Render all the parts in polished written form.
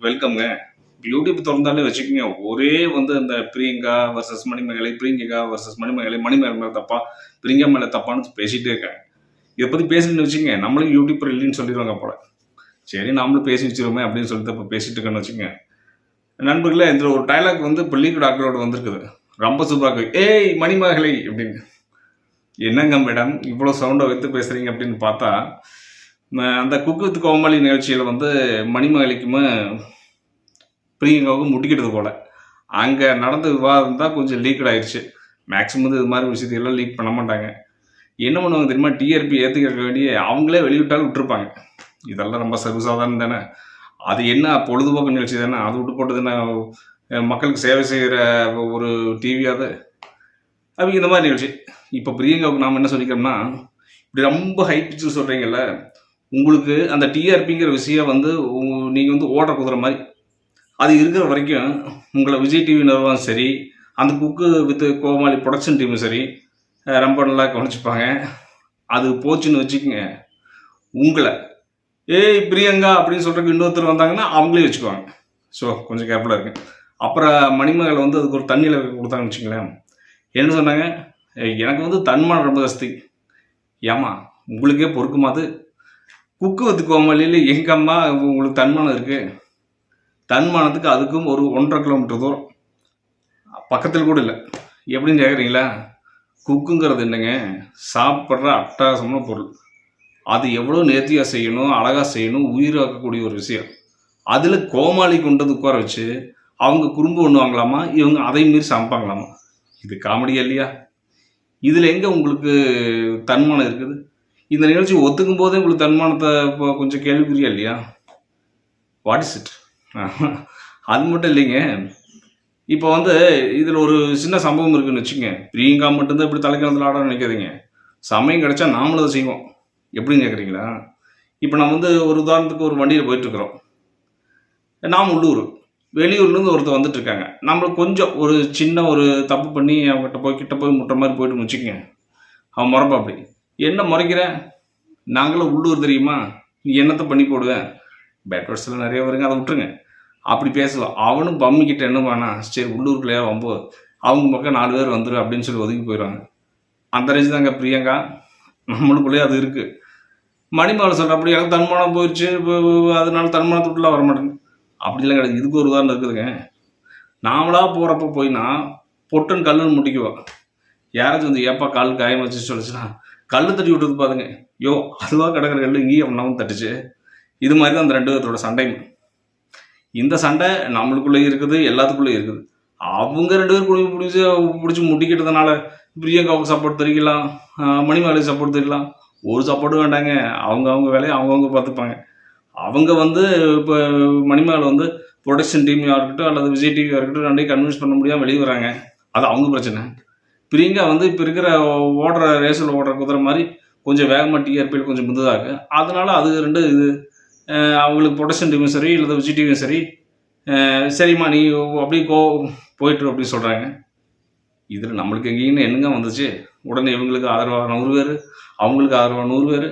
வெல்கம்ங்க. YouTube தொறந்தாலே வச்சுக்கோங்க, ஒரே வந்து அந்த பிரியங்கா வர்சஸ் மணிமேகலை, பிரியங்கா வர்சஸ் மணிமேகலை, மணிமேகலை மேல தப்பா, பிரியங்கா மேல தப்பான்னு பேசிட்டே இருக்காங்க. இதை பத்தி பேசிட்டு வச்சுக்கோங்க, நம்மளும் யூடியூப் இல்லைன்னு சொல்லிடுவாங்க போல. சரி நாமளும் பேசி வச்சிருவோமே அப்படின்னு சொல்லிட்டு இப்போ பேசிட்டு இருக்கேன்னு வச்சுக்கோங்க. நண்பர்களே, இந்த ஒரு டைலாக் வந்து இப்போ லீக் டாக்டரோட வந்திருக்குது. ரொம்ப சூப்பராக, ஏய் மணிமேகலை அப்படின்னு. என்னங்க மேடம் இவ்வளோ சவுண்டை வைத்து பேசுறீங்க அப்படின்னு பார்த்தா, அந்த குக்கு வித் கோமாளி நிகழ்ச்சியில் வந்து மணிமேகலைக்குமே பிரியங்காவுக்கும் முட்டிக்கிட்டது போல் அங்கே நடந்த விவாதம் தான் கொஞ்சம் லீக்கட் ஆயிடுச்சு. மேக்ஸிமம் இது மாதிரி விஷயத்தையெல்லாம் லீக் பண்ண மாட்டாங்க. என்ன பண்ணுவாங்க தெரியுமா, டிஆர்பி ஏற்றுக்க வேண்டிய அவங்களே வெளியிட்டாலும் விட்டுருப்பாங்க. இதெல்லாம் ரொம்ப சர்வசாதாரணம் தானே. அது என்ன பொழுதுபோக்கு நிகழ்ச்சி தானே, அது விட்டு போட்டு தானே மக்களுக்கு சேவை செய்கிற ஒரு டிவியாவது அவங்க இந்த மாதிரி நிகழ்ச்சி. இப்போ பிரியங்காவுக்கு நாம் என்ன சொல்லிக்கிறோம்னா, இப்படி ரொம்ப ஹை பிச்சு சொல்கிறீங்கல்ல, உங்களுக்கு அந்த டிஆர்பிங்கிற விஷயம் வந்து நீங்கள் வந்து ஓடுற குதிரை மாதிரி அது இருக்கிற வரைக்கும் உங்களை விஜய் டிவி நிறுவனம் சரி, அந்த குக்கு வித் கோமாளி ப்ரொடக்ஷன் டீமும் சரி ரொம்ப நல்லா கவனிச்சுப்பாங்க. அது போச்சுன்னு வச்சுக்கோங்க, உங்களை ஏய் பிரியங்கா அப்படின்னு சொல்கிறதுக்கு இன்னொருத்தர் வந்தாங்கன்னா அவங்களே வச்சுக்குவாங்க. ஸோ கொஞ்சம் கேர்ஃபுல்லாக இருக்கு. அப்புறம் மணிமேகலை வந்து அதுக்கு ஒரு தண்ணியில் கொடுத்தாங்கன்னு வச்சுங்களேன். என்ன சொன்னாங்க, எனக்கு வந்து தன்மானம் ரொம்ப ஜாஸ்தி. ஏமா உங்களுக்கே பொறுக்குமாது, குக்கு வித் கோமாளியில் எங்கள் அம்மா உங்களுக்கு தன்மானம் இருக்குது. தன்மானத்துக்கு அதுக்கும் ஒரு 1.5 கிலோமீட்டர் தூரம், பக்கத்தில் கூட இல்லை. எப்படின்னு கேட்குறீங்களா, குக்குங்கிறது என்னங்க, சாப்பிட்ற அட்டகாசமான பொருள். அது எவ்வளோ நேர்த்தியாக செய்யணும், அழகாக செய்யணும், உயிராக்கக்கூடிய ஒரு விஷயம். அதில் கோமாளி கொண்டு வந்து உட்கார வச்சு அவங்க குறும்பு பண்ணுவாங்களாமா, இவங்க அதை மீறி சமைப்பாங்களாமா. இது காமெடியா இல்லையா? இதில் எங்கே உங்களுக்கு தன்மானம் இருக்குது? இந்த நிகழ்ச்சி ஒத்துக்கும் போதே உங்களுக்கு தன்மானத்தை இப்போ கொஞ்சம் கேள்விக்குறியா இல்லையா? What is it? அது மட்டும் இல்லைங்க, இப்போ வந்து இதில் ஒரு சின்ன சம்பவம் இருக்குதுன்னு வச்சுங்க. பிரியங்கா மட்டும்தான் இப்படி தலைக்கிழந்தில் ஆட நினைக்காதீங்க. சமயம் கிடைச்சா நாமளும் அதை செய்வோம். எப்படின்னு கேட்குறீங்களா, இப்போ நம்ம வந்து ஒரு உதாரணத்துக்கு ஒரு வண்டியில் போயிட்டுருக்குறோம். நாம் உள்ளூர், வெளியூர்லேருந்து ஒருத்தர் வந்துட்டுருக்காங்க. நம்மளுக்கு கொஞ்சம் ஒரு சின்ன ஒரு தப்பு பண்ணி அவங்ககிட்ட போய் கிட்ட போய் முட்டுற மாதிரி போய்ட்டு வச்சுக்கோங்க. அவன் முறைப்பா அப்படி, என்ன முறைக்கிறேன், நாங்களும் உள்ளூர் தெரியுமா, நீ என்னத்தை பண்ணி போடுவேன், பேட் வேர்ட்ஸ்லாம் நிறைய வருங்க, அதை விட்டுருங்க. அப்படி பேசுவான். அவனும் பம்மிக்கிட்ட என்ன பண்ணா, சரி உள்ளூருக்குள்ளேயே வம்போ, அவங்க பக்கம் 4 பேர் வந்துடும் அப்படின்னு சொல்லி ஒதுக்கி போயிடுவாங்க. அந்த ரேஞ்சு தாங்க பிரியங்கா. நம்மளுக்குள்ளேயே அது இருக்குது. மணிமேகலை சொல்கிற அப்படி எனக்கு தன்மானம் போயிடுச்சு, அதனால தன்மானத்தை விட்டுலாம் வரமாட்டேங்க. அப்படிலாம் கிடையாது. இதுக்கு ஒரு உதாரணம் இருக்குதுங்க. நாமளாக போகிறப்ப போயின்னா பொட்டுன்னு கல்லுன்னு முட்டிக்குவோம். யாராச்சும் வந்து ஏப்பா கால் காயம் வச்சு சொல்லிச்சுன்னா கல் தட்டி விட்டுறது பாருங்க, யோ அதுவாக கிடக்கிற கல் இங்கேயும் அவனாவும் தட்டுச்சு. இது மாதிரி தான் அந்த 2 பேர்த்தோட சண்டை. இந்த சண்டை நம்மளுக்குள்ளே இருக்குது, எல்லாத்துக்குள்ளே இருக்குது. அவங்க 2 பேர் பிடிச்சி முட்டிக்கிட்டதுனால பிரியங்காவுக்கு சப்போர்ட் தெரிவிக்கலாம், மணிமேகலைக்கு சப்போர்ட் தெரியலாம். ஒரு சப்போர்ட்டும் வேண்டாங்க. அவங்க வேலையை அவங்கவுங்க பார்த்துப்பாங்க. அவங்க வந்து இப்போ மணிமேகலை வந்து ப்ரொடக்ஷன் டீமாக இருக்கட்டும் அல்லது விஜய் டிவியாக இருக்கட்டும் 2 கன்வின்ஸ் பண்ண முடியாமல் வெளியே வராங்க. அது அவங்க பிரச்சனை. பிரியங்கா வந்து இப்போ இருக்கிற ஓடுற ரேஸில் ஓடுற குதிரை மாதிரி கொஞ்சம் வேகமாக டிஆர்பியில் கொஞ்சம் முந்ததாக இருக்குது. அதனால அது 2 இது அவங்களுக்கு ப்ரொடக்ஷன் டீமும் சரி இல்லை விஜய் டிவியும் சரி, சரிம்மா நீ அப்படியே போயிட்டு அப்படின்னு சொல்கிறாங்க. இதில் நம்மளுக்கு எங்கேயும் என்னங்க வந்துச்சு, உடனே இவங்களுக்கு ஆதரவாக 100 பேர், அவங்களுக்கு ஆதரவாக 100 பேர்,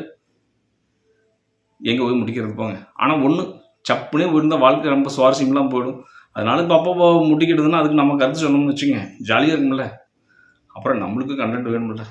எங்கே போய் முடிக்கிறது போங்க. ஆனால் ஒன்று சப்புனே போயிருந்தால் வாழ்க்கை ரொம்ப சுவாரஸ்யமெலாம் போயிடும். அதனால இப்போ அப்போ முட்டிக்கிட்டதுன்னா அதுக்கு நம்ம கருத்து சொன்னோம்னு வச்சுங்க, ஜாலியாக இருக்கும்ல. அப்புறம் நம்மளுக்கு கண்டென்ட் வேணும்ல.